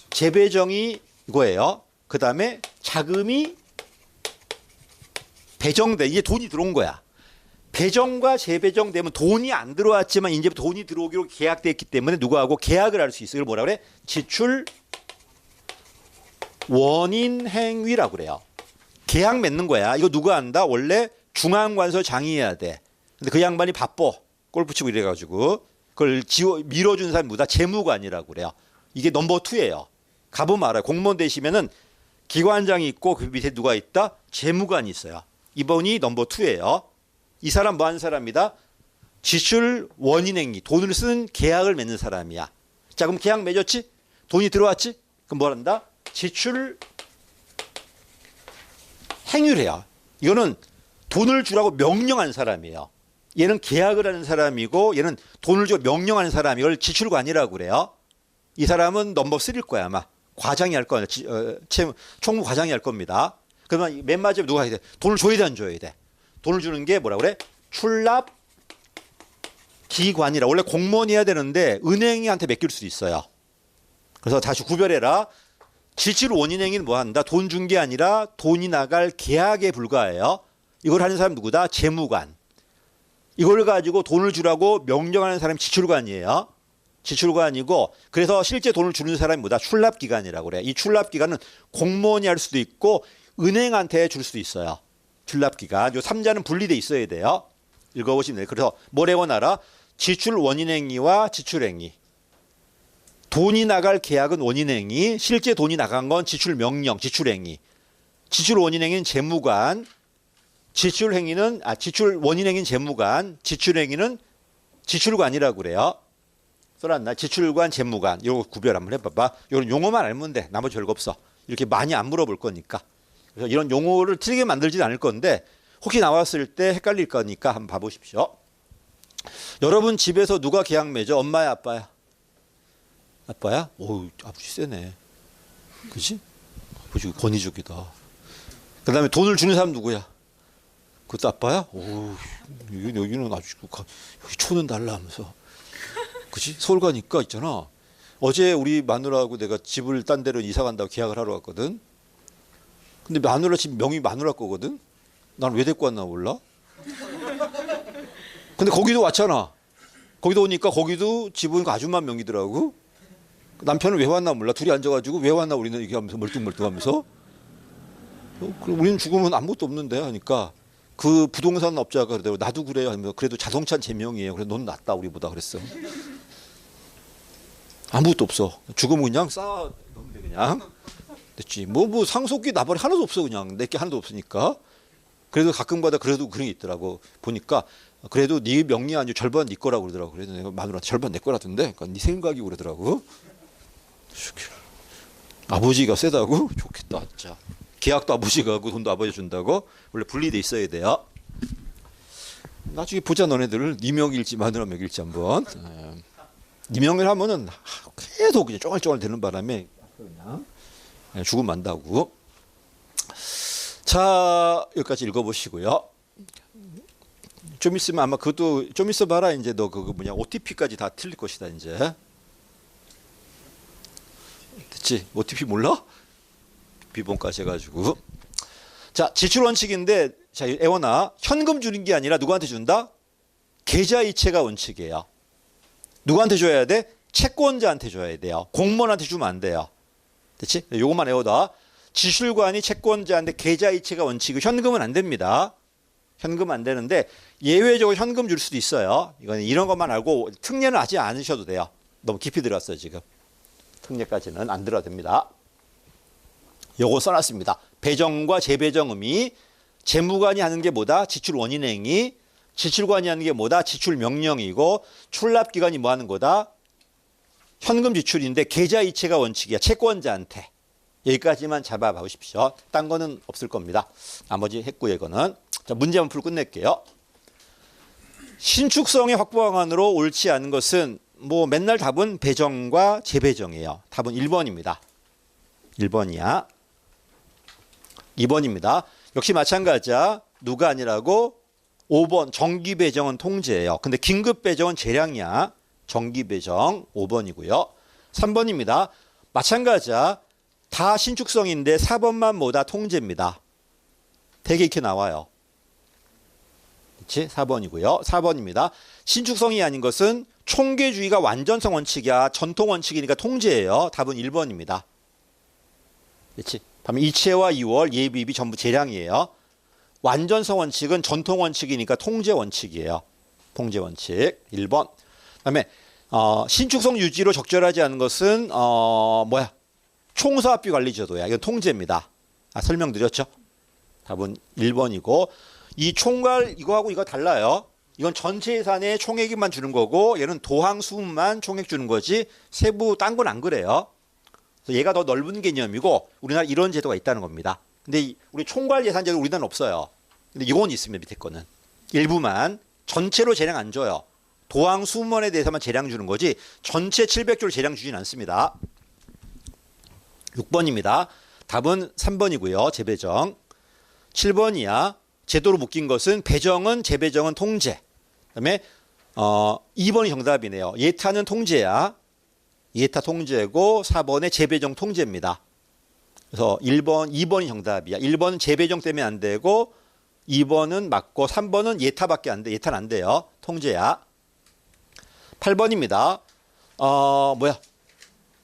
재배정이 이거예요. 그 다음에 자금이 배정돼. 이게 돈이 들어온 거야. 배정과 재배정되면 돈이 안 들어왔지만 이제부터 돈이 들어오기로 계약돼 있기 때문에 누구하고 계약을 할 수 있어요. 이걸 뭐라 그래? 지출 원인 행위라고 그래요. 계약 맺는 거야. 이거 누가 한다? 원래 중앙관서 장의해야 돼. 근데 그 양반이 바빠. 골프 치고 이래가지고 그걸 밀어준 사람이 누구다? 재무관이라고 그래요. 이게 넘버 2예요. 가보면 알아요. 공무원 되시면은 기관장이 있고 그 밑에 누가 있다? 재무관이 있어요. 이번이 넘버 2예요. 이 사람 뭐 하는 사람이다? 지출 원인 행위. 돈을 쓰는 계약을 맺는 사람이야. 자, 그럼 계약 맺었지? 돈이 들어왔지? 그럼 뭘 한다? 지출 행위를 해요. 이거는 돈을 주라고 명령한 사람이에요. 얘는 계약을 하는 사람이고 얘는 돈을 주고 명령하는 사람. 이걸 지출관이라고 그래요. 이 사람은 넘버 3일 거야 아마. 과장이 할 거야. 총무 과장이 할 겁니다. 그러면 맨 마지막에 누가 해야 돼? 돈을 줘야 돼 안 줘야 돼? 돈을 주는 게 뭐라 그래? 출납 기관이라. 원래 공무원이 해야 되는데 은행이한테 맡길 수도 있어요. 그래서 다시 구별해라. 지출 원인 행위는 뭐 한다? 돈 준 게 아니라 돈이 나갈 계약에 불과해요. 이걸 하는 사람 누구다? 재무관. 이걸 가지고 돈을 주라고 명령하는 사람이 지출관이에요. 지출관이고 그래서 실제 돈을 주는 사람이 뭐다? 출납기관이라고 그래. 이 출납기관은 공무원이 할 수도 있고 은행한테 줄 수도 있어요. 출납기관. 요 3자는 분리돼 있어야 돼요. 읽어보시면 돼요. 그래서 뭐라고 나라? 지출 원인행위와 지출행위. 돈이 나갈 계약은 원인행위, 실제 돈이 나간 건 지출명령, 지출행위. 지출 원인행위는 재무관, 지출 원인행위는 재무관, 지출행위는 지출관이라고 그래요. 써놨나? 지출관, 재무관. 이거 구별 한번 해봐봐. 이런 용어만 알면 돼. 나머지 별거 없어. 이렇게 많이 안 물어볼 거니까. 그래서 이런 용어를 틀리게 만들지는 않을 건데 혹시 나왔을 때 헷갈릴 거니까 한번 봐보십시오. 여러분 집에서 누가 계약 맺어? 엄마야, 아빠야? 아빠야? 오, 아버지 세네. 그지? 아버지 권위적이다. 그 다음에 돈을 주는 사람 누구야? 그것도 아빠야? 오, 여기는 아주 여기 초는 달라 하면서. 그지? 서울 가니까 있잖아. 어제 우리 마누라하고 내가 집을 딴 데로 이사 간다고 계약을 하러 왔거든. 근데 마누라 집 명의 마누라 거거든. 난 왜 데리고 왔나 몰라. 근데 거기도 왔잖아. 거기도 오니까 거기도 집은 아줌마 명의더라고. 남편은 왜 왔나 몰라. 둘이 앉아가지고 왜 왔나 우리는 이렇게 하면서 멀뚱멀뚱하면서. 그럼 우리는 죽으면 아무것도 없는데 하니까 그 부동산 업자가 그러더라고. 나도 그래요 하면서 그래도 자동차는 제 명이에요. 그래서 넌 낫다 우리보다 그랬어. 아무것도 없어. 죽으면 그냥 쌓아 넣으면 돼 그냥. 됐지. 뭐 상속기 나발이 하나도 없어 그냥. 내게 하나도 없으니까. 그래도 가끔가다 그래도 그런 게 있더라고. 보니까 그래도 네 명의 아니고 절반 네 거라고 그러더라고. 그래서 내가 마누라한테 절반 내 거라던데. 그러니까 네 생각이 그러더라고. 아버지가 세다고? 좋겠다 진짜. 계약도 아버지가 하고 돈도 아버지 준다고? 원래 분리돼 있어야 돼요. 나중에 보자 너네들을 네 명일지 마누라 명일지 한번. 네 명을 하면은 계속 그냥 쫑알쫑알 되는 바람에 그냥 죽으면 만다고. 자 여기까지 읽어보시고요. 좀 있으면 아마 그것도 좀 있어 봐라. 이제 너 그거 뭐냐 OTP까지 다 틀릴 것이다 이제. 됐지? OTP 몰라? 비번까지 해가지고. 자 지출 원칙인데 자 애원아 현금 주는 게 아니라 누구한테 준다? 계좌이체가 원칙이에요. 누구한테 줘야 돼? 채권자한테 줘야 돼요. 공무원한테 주면 안 돼요. 됐지? 요것만 외워둬. 지출관이 채권자한테 계좌이체가 원칙이고 현금은 안 됩니다. 현금 안 되는데 예외적으로 현금 줄 수도 있어요. 이건 이런 것만 알고 특례는 하지 않으셔도 돼요. 너무 깊이 들어갔어요 지금. 특례까지는 안 들어도 됩니다. 요거 써놨습니다. 배정과 재배정 의미. 재무관이 하는 게 뭐다? 지출 원인행위. 지출관이 하는 게 뭐다? 지출 명령이고 출납기관이 뭐 하는 거다? 현금 지출인데 계좌이체가 원칙이야. 채권자한테. 여기까지만 잡아봐 보십시오. 딴 거는 없을 겁니다. 나머지 했고요 이거는. 자, 문제 한번 풀고 끝낼게요. 신축성의 확보 방안으로 옳지 않은 것은 뭐 맨날 답은 배정과 재배정이에요. 답은 1번입니다. 1번이야. 2번입니다. 역시 마찬가지야. 누가 아니라고? 5번 정기 배정은 통제예요. 근데 긴급 배정은 재량이야. 정기 배정 5번이고요. 3번입니다. 마찬가지야. 다 신축성인데 4번만 뭐다 통제입니다. 되게 이렇게 나와요. 그렇지? 4번이고요. 4번입니다. 신축성이 아닌 것은 총계주의가 완전성 원칙이야. 전통 원칙이니까 통제예요. 답은 1번입니다. 그렇지? 다음에 이체와 이월, 예비비 전부 재량이에요. 완전성 원칙은 전통 원칙이니까 통제 원칙이에요. 통제 원칙 1번. 그다음에 신축성 유지로 적절하지 않은 것은 총사업비 관리 제도야. 이건 통제입니다. 설명드렸죠? 답은 1번이고 이 총괄 이거하고 이거 달라요. 이건 전체 예산에 총액만 주는 거고 얘는 도항 수문만 총액 주는 거지 세부 딴 건 안 그래요. 그래서 얘가 더 넓은 개념이고 우리나라 이런 제도가 있다는 겁니다. 근데 우리 총괄 예산 제도 우리나라는 없어요. 근데 이건 있습니다. 밑에 거는. 일부만 전체로 재량 안 줘요. 도항 수문에 대해서만 재량 주는 거지 전체 700조를 재량 주진 않습니다. 6번입니다. 답은 3번이고요. 재배정. 7번이야. 제도로 묶인 것은 배정은 재배정은 통제. 그다음에 2번이 정답이네요. 예타는 통제야. 예타 통제고 4번의 재배정 통제입니다. 그래서 1번, 2번이 정답이야. 1번은 재배정 때문에 안 되고 2번은 맞고 3번은 예타밖에 안 돼. 예타는 안 돼요. 통제야. 8번입니다.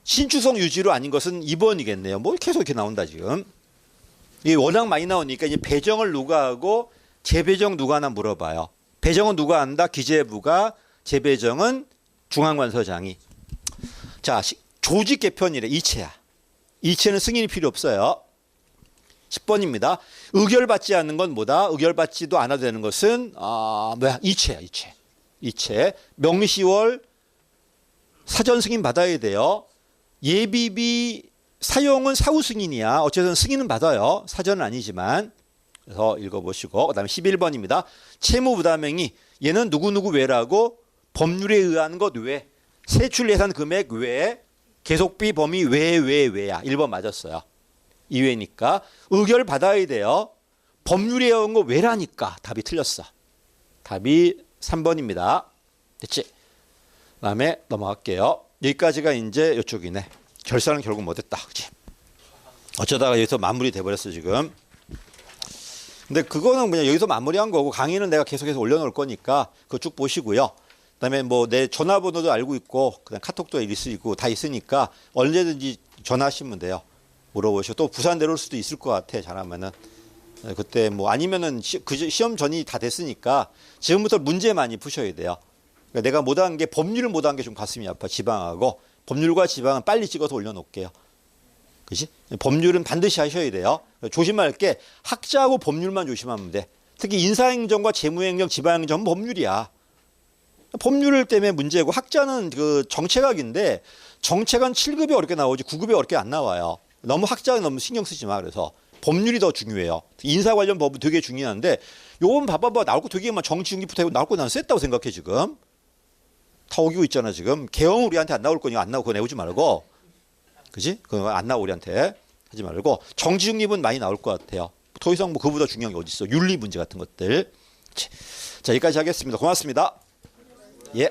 신축성 유지로 아닌 것은 2번이겠네요. 뭐 계속 이렇게 나온다 지금. 이게 워낙 많이 나오니까 이제 배정을 누가 하고 재배정 누가 하나 물어봐요. 배정은 누가 한다? 기재부가, 재배정은 중앙관서장이. 자, 조직 개편이래. 이체야. 이체는 승인이 필요 없어요. 10번입니다. 의결받지 않는 건 뭐다? 의결받지도 않아도 되는 것은 이체야. 이체. 명시월 사전 승인 받아야 돼요. 예비비 사용은 사후 승인이야. 어쨌든 승인은 받아요. 사전은 아니지만. 그래서 읽어보시고. 그 다음에 11번입니다. 채무부담행위. 얘는 누구누구 외라고 법률에 의한 것 외. 세출 예산 금액 외. 계속비 범위 외야. 1번 맞았어요. 이외니까. 의결 받아야 돼요. 법률에 의한 것 외라니까. 답이 틀렸어. 답이 3번입니다. 됐지? 그 다음에 넘어갈게요. 여기까지가 이제 이쪽이네. 결산은 결국 못했다. 그치? 어쩌다가 여기서 마무리 돼버렸어 지금. 근데 그거는 그냥 여기서 마무리한 거고 강의는 내가 계속해서 올려놓을 거니까 그거 쭉 보시고요. 그다음에 뭐 내 전화번호도 알고 있고 그다음 카톡도 있고 다 있으니까 언제든지 전화하시면 돼요. 물어보시고 또 부산 내려올 수도 있을 것 같아 잘하면은. 그때 뭐 아니면은 시험 전이 다 됐으니까 지금부터 문제 많이 푸셔야 돼요. 그러니까 내가 못한 게 법률을 못한 게 좀 가슴이 아파. 지방하고 법률과 지방은 빨리 찍어서 올려놓을게요. 그치? 법률은 반드시 하셔야 돼요. 조심할 게 학자하고 법률만 조심하면 돼. 특히 인사행정과 재무행정, 지방행정은 법률이야. 법률 때문에 문제고 학자는 그 정책학인데 정책은 7급이 어렵게 나오지 9급이 어렵게 안 나와요. 너무 학자는 너무 신경 쓰지 마. 그래서 법률이 더 중요해요. 인사 관련 법은 되게 중요한데 요건 봐봐봐 나올 거 되게 막 정치중립부터 나올 거 난 셌다고 생각해 지금. 다 오기고 있잖아 지금. 개헌 우리한테 안 나올 거니까 안 나오고 그거 내오지 말고. 그지? 그거 안 나오고 우리한테 하지 말고 정치 중립은 많이 나올 것 같아요. 더 이상 뭐 그보다 중요한 게 어디 있어? 윤리 문제 같은 것들. 자 여기까지 하겠습니다. 고맙습니다. 예.